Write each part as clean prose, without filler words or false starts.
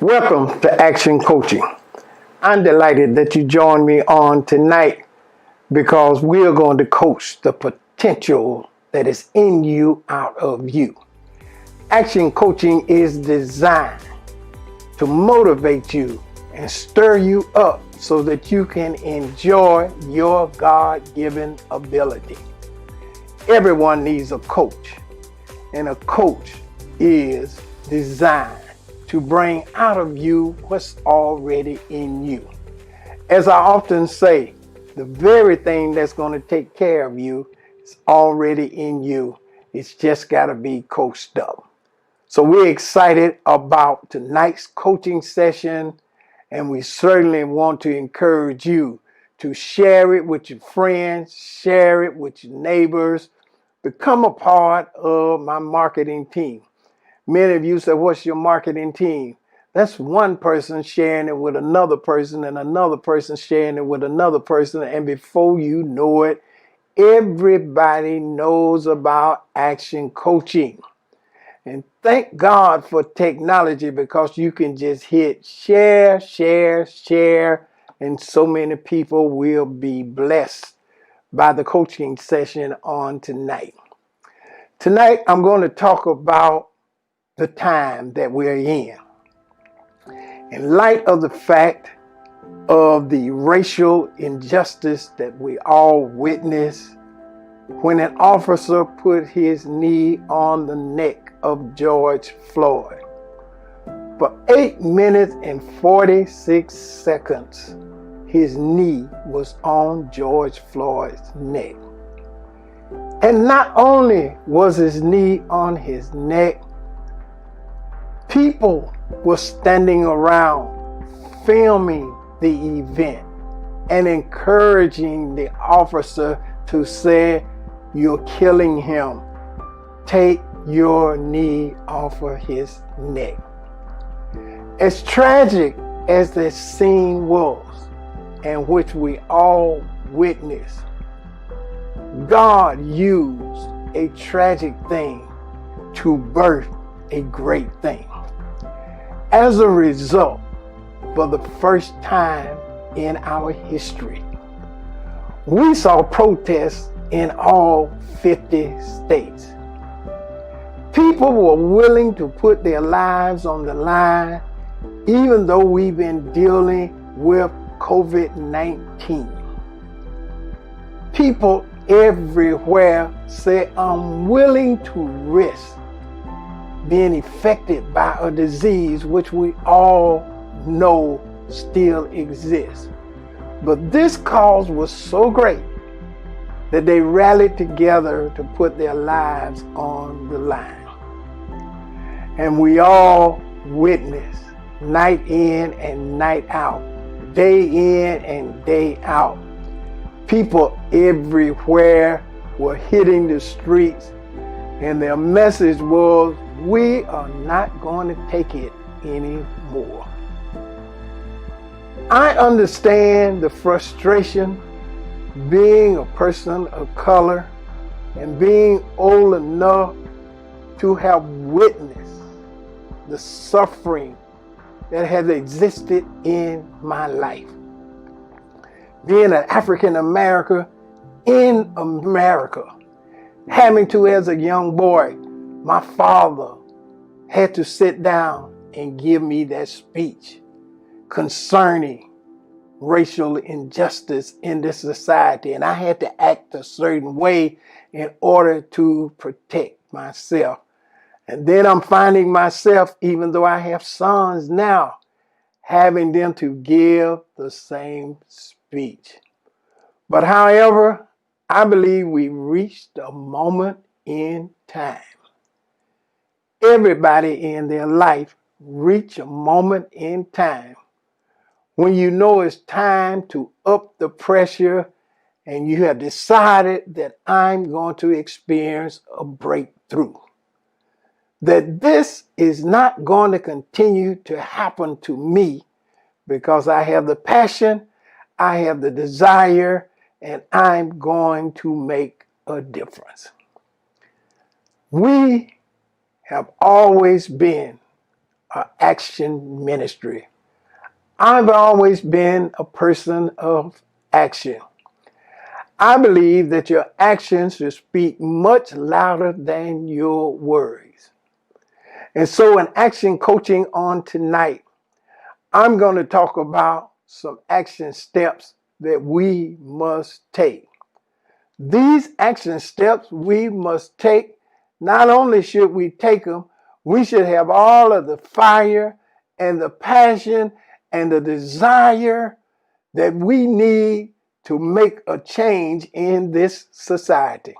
Welcome to Action Coaching. I'm delighted that you joined me on tonight because we are going to coach the potential that is in you out of you. Action Coaching is designed to motivate you and stir you up so that you can enjoy your God-given ability. Everyone needs a coach, and a coach is designed to bring out of you what's already in you. As I often say, the very thing that's going to take care of you is already in you. It's just got to be coached up. So we're excited about tonight's coaching session, and we certainly want to encourage you to share it with your friends, share it with your neighbors, become a part of my marketing team. Many of you say, what's your marketing team? That's one person sharing it with another person and another person sharing it with another person. And before you know it, everybody knows about action coaching. And thank God for technology because you can just hit share, share, share, and so many people will be blessed by the coaching session on tonight. Tonight, I'm going to talk about the time that we're in light of the fact of the racial injustice that we all witness when an officer put his knee on the neck of George Floyd. For 8 minutes and 46 seconds, his knee was on George Floyd's neck. And not only was his knee on his neck, people were standing around filming the event and encouraging the officer to say, "You're killing him. Take your knee off of his neck." As tragic as that scene was, and which we all witnessed, God used a tragic thing to birth a great thing. As a result, for the first time in our history, we saw protests in all 50 states. People were willing to put their lives on the line, even though we've been dealing with COVID-19. People everywhere say, "I'm willing to risk being affected by a disease which we all know still exists." But this cause was so great that they rallied together to put their lives on the line. And we all witnessed night in and night out, day in and day out. People everywhere were hitting the streets, and their message was, "We are not going to take it anymore." I understand the frustration being a person of color and being old enough to have witnessed the suffering that has existed in my life. Being an African American in America, having to, as a young boy, my father had to sit down and give me that speech concerning racial injustice in this society. And I had to act a certain way in order to protect myself. And then I'm finding myself, even though I have sons now, having them to give the same speech. But however, I believe we reached a moment in time. Everybody in their life reach a moment in time when you know it's time to up the pressure and you have decided that I'm going to experience a breakthrough. That this is not going to continue to happen to me because I have the passion, I have the desire, and I'm going to make a difference. We have always been an action ministry. I've always been a person of action. I believe that your actions should speak much louder than your words. And so in action coaching on tonight, I'm going to talk about some action steps that we must take. These action steps we must take, not only should we take them, we should have all of the fire and the passion and the desire that we need to make a change in this society.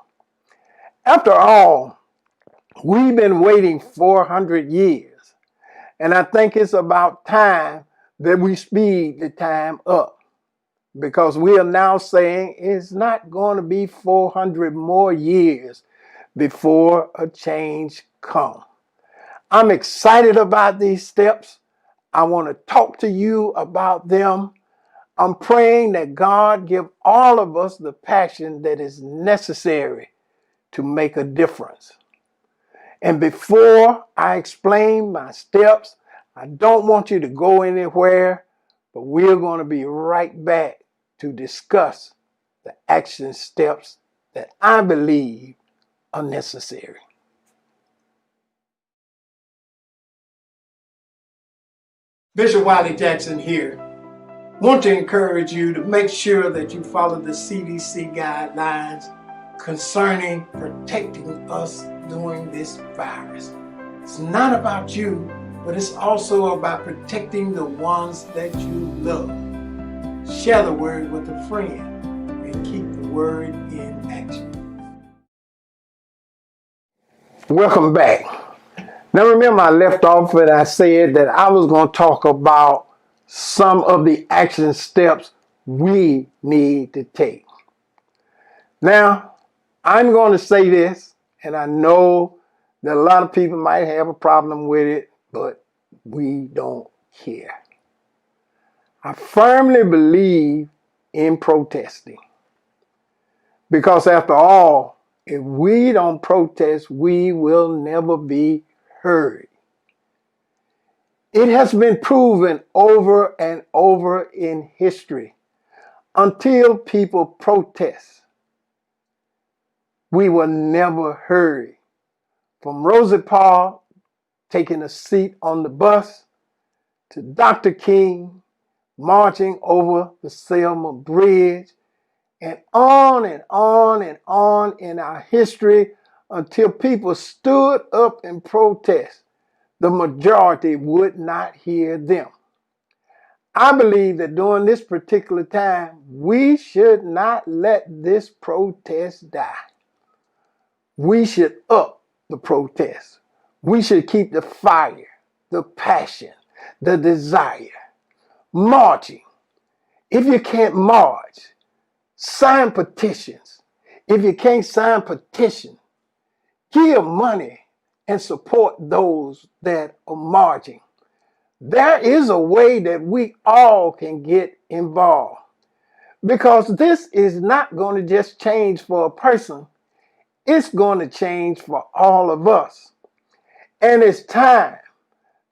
After all, we've been waiting 400 years, and I think it's about time that we speed the time up, because we are now saying it's not going to be 400 more years before a change comes. I'm excited about these steps. I want to talk to you about them. I'm praying that God give all of us the passion that is necessary to make a difference. And before I explain my steps, I don't want you to go anywhere, but we're going to be right back to discuss the action steps that I believe are necessary. Bishop Wiley Jackson here. Want to encourage you to make sure that you follow the CDC guidelines concerning protecting us during this virus. It's not about you, but it's also about protecting the ones that you love. Share the word with a friend and keep the word in action. Welcome back. Now remember, I left off and I said that I was going to talk about some of the action steps we need to take. Now, I'm going to say this, and I know that a lot of people might have a problem with it, but we don't care. I firmly believe in protesting, because after all, if we don't protest, we will never be heard. It has been proven over and over in history, until people protest, we were never heard. From Rosa Parks taking a seat on the bus, to Dr. King marching over the Selma Bridge, and on and on and on in our history, until people stood up and protest, the majority would not hear them. I believe that during this particular time, we should not let this protest die. We should up the protest. We should keep the fire, the passion, the desire. Marching. If you can't march, sign petitions. If you can't sign petitions, give money and support those that are marching. There is a way that we all can get involved, because this is not going to just change for a person. It's going to change for all of us. And it's time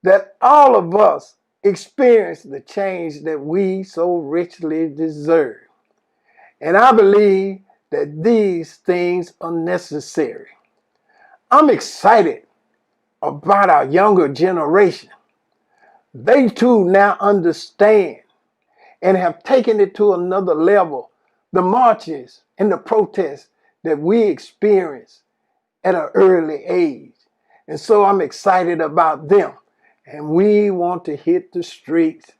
that all of us experience the change that we so richly deserve. And I believe that these things are necessary. I'm excited about our younger generation. They too now understand and have taken it to another level. The marches and the protests that we experienced at an early age. And so I'm excited about them. And we want to hit the streets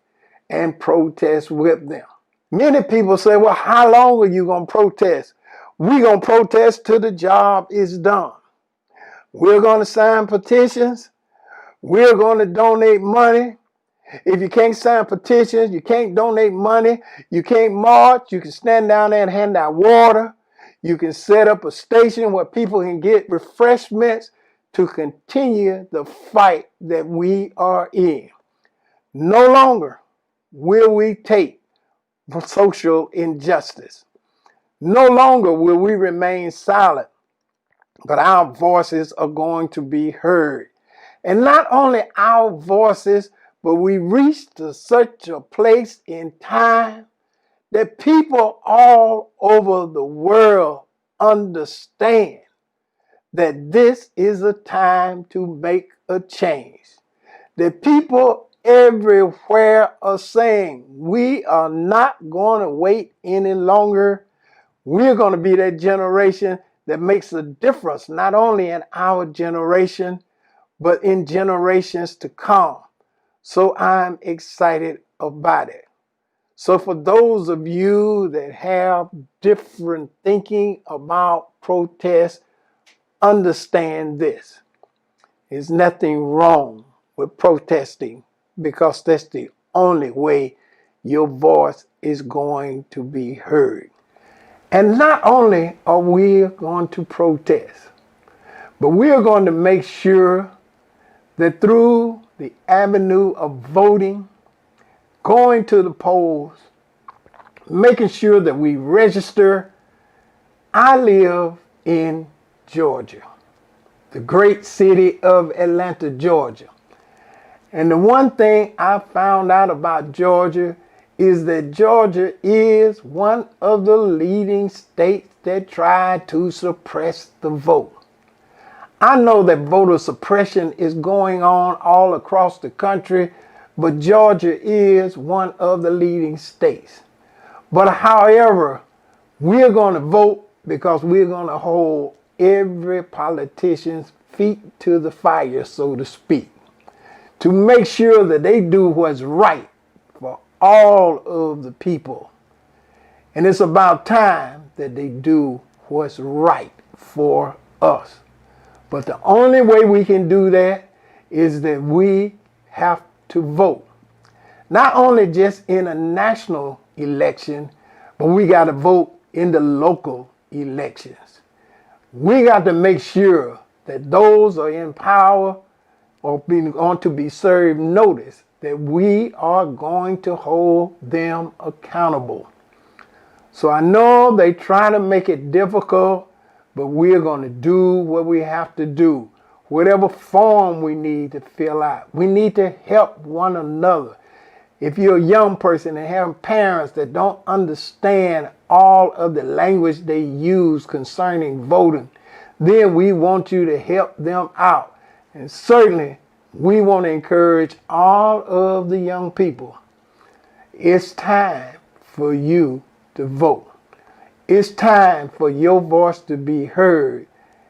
and protest with them. Many people say, well, how long are you going to protest? We're going to protest till the job is done. We're going to sign petitions. We're going to donate money. If you can't sign petitions, you can't donate money, you can't march, you can stand down there and hand out water. You can set up a station where people can get refreshments to continue the fight that we are in. No longer will we take for social injustice. No longer will we remain silent, but our voices are going to be heard. And not only our voices, but we reach to such a place in time that people all over the world understand that this is a time to make a change. That people everywhere are saying, we are not going to wait any longer. We're going to be that generation that makes a difference, not only in our generation, but in generations to come. So I'm excited about it. So for those of you that have different thinking about protest, understand this. There's nothing wrong with protesting because that's the only way your voice is going to be heard. And not only are we going to protest, but we are going to make sure that through the avenue of voting, going to the polls, making sure that we register. I live in Georgia, the great city of Atlanta, Georgia. And the one thing I found out about Georgia is that Georgia is one of the leading states that try to suppress the vote. I know that voter suppression is going on all across the country, but Georgia is one of the leading states. But however, we're going to vote because we're going to hold every politician's feet to the fire, so to speak, to make sure that they do what's right for all of the people. And it's about time that they do what's right for us. But the only way we can do that is that we have to vote. Not only just in a national election, but we got to vote in the local elections. We got to make sure that those are in power or going to be served notice that we are going to hold them accountable. So I know they try to make it difficult, but we're going to do what we have to do. Whatever form we need to fill out. We need to help one another. If you're a young person and have parents that don't understand all of the language they use concerning voting, then we want you to help them out. And certainly, we want to encourage all of the young people. It's time for you to vote. It's time for your voice to be heard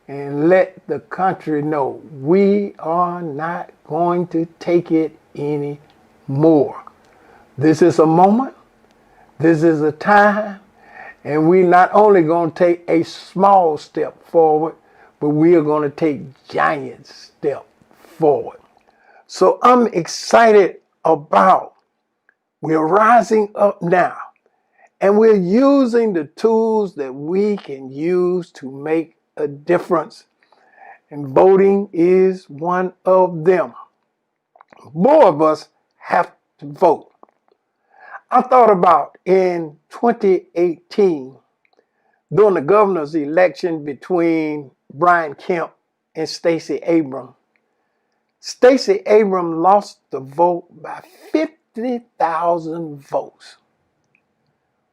and let the country know we are not going to take it anymore. This is a moment, this is a time, and we're not only going to take a small step forward, but we are going to take giant steps forward. So I'm excited about we're rising up now. And we're using the tools that we can use to make a difference. And voting is one of them. More of us have to vote. I thought about in 2018, during the governor's election between Brian Kemp and Stacey Abrams. Stacey Abrams lost the vote by 50,000 votes,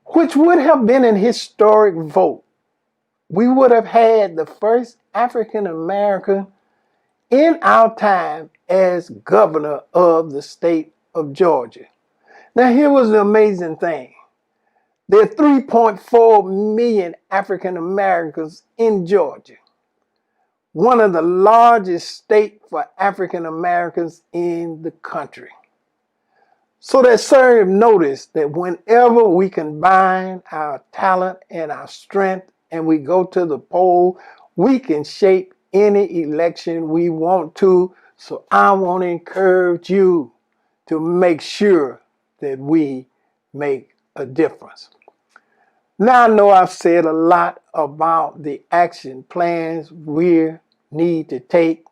which would have been an historic vote. We would have had the first African American in our time as governor of the state of Georgia. Now, here was the amazing thing. There are 3.4 million African Americans in Georgia, one of the largest states for African Americans in the country. So that served notice that whenever we combine our talent and our strength and we go to the poll, we can shape any election we want to. So I want to encourage you to make sure that we make a difference. Now I know I've said a lot about the action plans we need to take,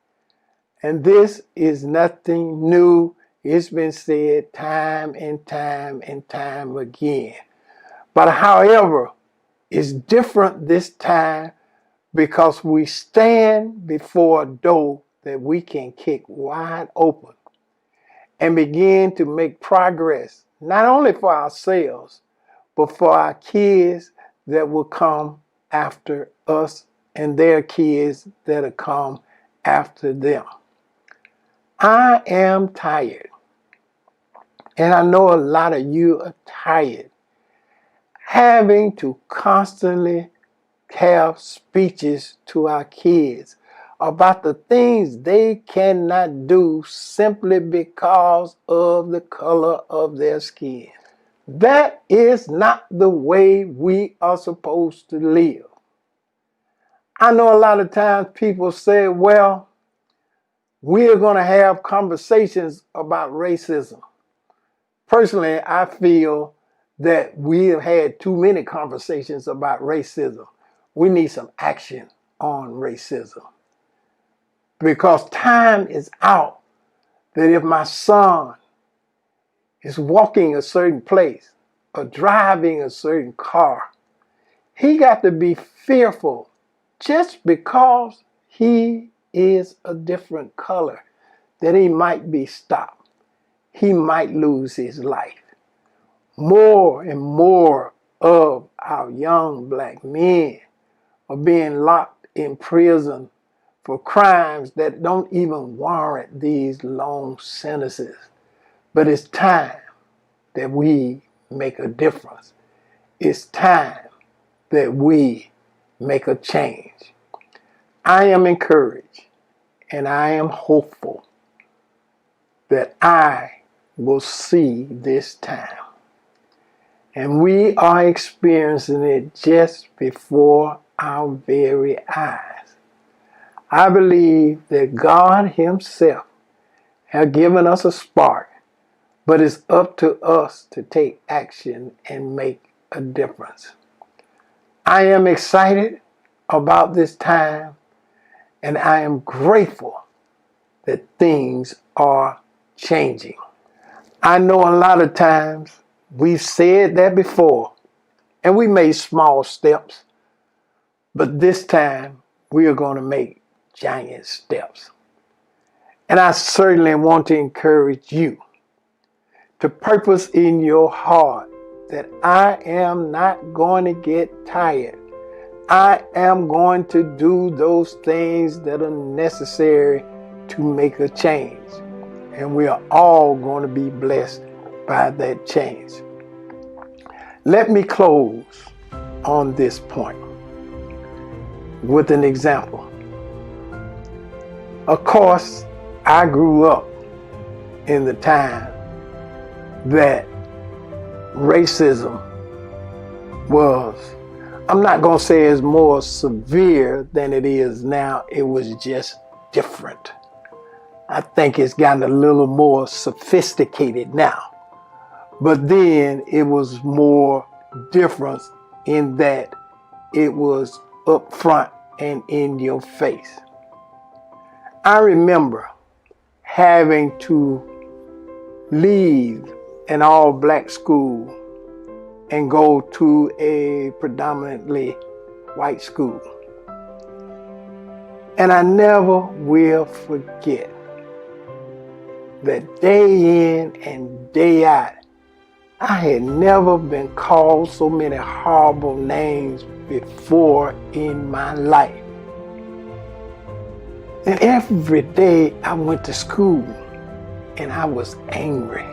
and this is nothing new. It's been said time and time and time again. But however, it's different this time because we stand before a door that we can kick wide open and begin to make progress, not only for ourselves, but for our kids that will come after us and their kids that will come after them. I am tired, and I know a lot of you are tired, having to constantly have speeches to our kids about the things they cannot do simply because of the color of their skin. That is not the way we are supposed to live. I know a lot of times people say, well, we're going to have conversations about racism. Personally, I feel that we have had too many conversations about racism. We need some action on racism. Because time is out that if my son is walking a certain place or driving a certain car, he got to be fearful just because he is a different color, that he might be stopped. He might lose his life. More and more of our young black men are being locked in prison for crimes that don't even warrant these long sentences. But it's time that we make a difference. It's time that we make a change. I am encouraged and I am hopeful that I will see this time. And we are experiencing it just before our very eyes. I believe that God Himself has given us a spark, but it's up to us to take action and make a difference. I am excited about this time, and I am grateful that things are changing. I know a lot of times we've said that before, and we made small steps, but this time we are going to make giant steps. And I certainly want to encourage you to purpose in your heart that I am not going to get tired. I am going to do those things that are necessary to make a change. And we are all going to be blessed by that change. Let me close on this point with an example. Of course, I grew up in the time that racism was, I'm not going to say it's more severe than it is now. It was just different. I think it's gotten a little more sophisticated now. But then it was more different in that it was up front and in your face. I remember having to leave an all-black school and go to a predominantly white school. And I never will forget that day in and day out, I had never been called so many horrible names before in my life. And every day I went to school and I was angry.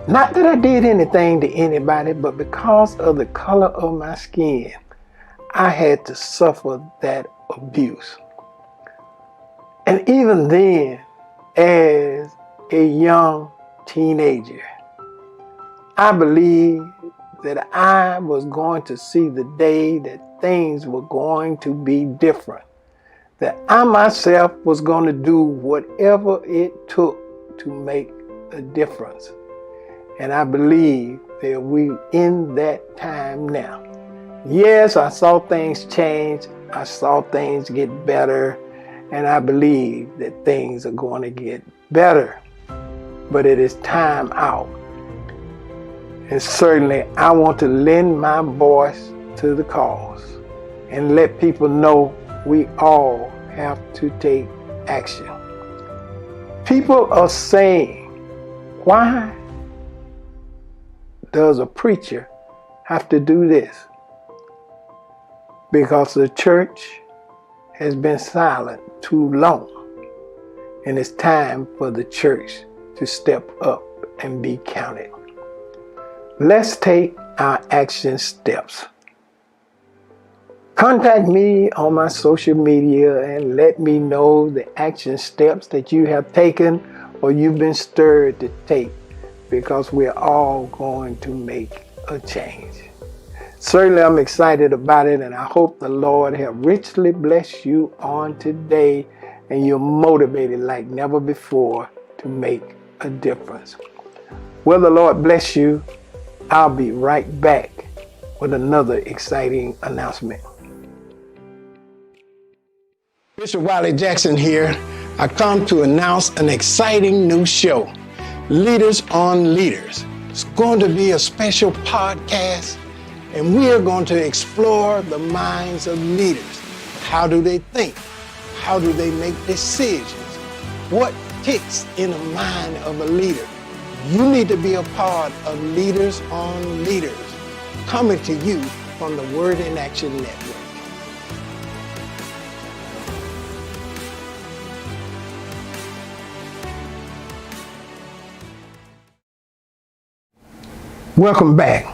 Not that I did anything to anybody, but because of the color of my skin, I had to suffer that abuse. And even then, as a young teenager, I believed that I was going to see the day that things were going to be different. That I myself was going to do whatever it took to make a difference. And I believe that we're in that time now. Yes, I saw things change. I saw things get better. And I believe that things are going to get better. But it is time out. And certainly I want to lend my voice to the cause and let people know we all have to take action. People are saying, why does a preacher have to do this? Because the church has been silent too long, and it's time for the church to step up and be counted. Let's take our action steps. Contact me on my social media and let me know the action steps that you have taken or you've been stirred to take, because we're all going to make a change. Certainly, I'm excited about it, and I hope the Lord have richly blessed you on today and you're motivated like never before to make a difference. Well, the Lord bless you. I'll be right back with another exciting announcement. Bishop Wiley Jackson here. I come to announce an exciting new show, Leaders on Leaders. It's going to be a special podcast, and we are going to explore the minds of leaders. How do they think? How do they make decisions? What ticks in the mind of a leader? You need to be a part of Leaders on Leaders, coming to you from the Word in Action Network. Welcome back.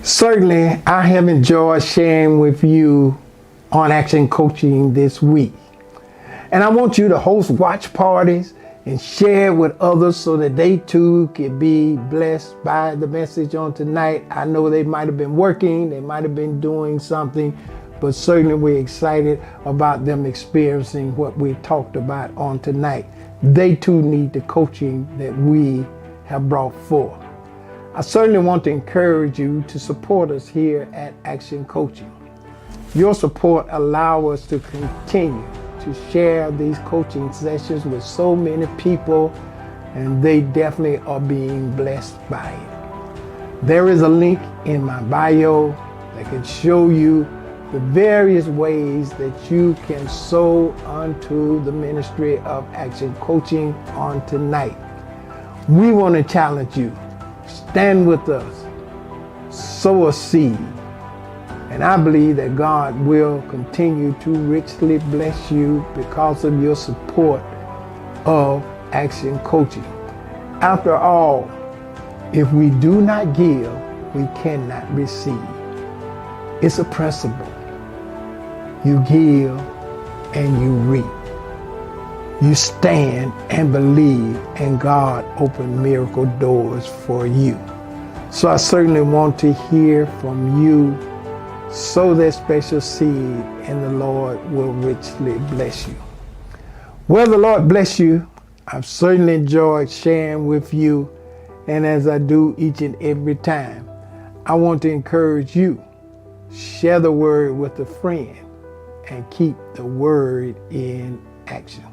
Certainly, I have enjoyed sharing with you on Action Coaching this week. And I want you to host watch parties and share with others so that they too can be blessed by the message on tonight. I know they might have been working, they might have been doing something, but certainly we're excited about them experiencing what we talked about on tonight. They too need the coaching that we have brought forth. I certainly want to encourage you to support us here at Action Coaching. Your support allows us to continue to share these coaching sessions with so many people, and they definitely are being blessed by it. There is a link in my bio that can show you the various ways that you can sow unto the ministry of Action Coaching on tonight. We want to challenge you. Stand with us, sow a seed, and I believe that God will continue to richly bless you because of your support of Action Coaching. After all, if we do not give, we cannot receive. It's a principle. You give and you reap. You stand and believe, and God opened miracle doors for you. So I certainly want to hear from you. Sow that special seed, and the Lord will richly bless you. Well, the Lord bless you. I've certainly enjoyed sharing with you, and as I do each and every time, I want to encourage you. Share the word with a friend and keep the word in action.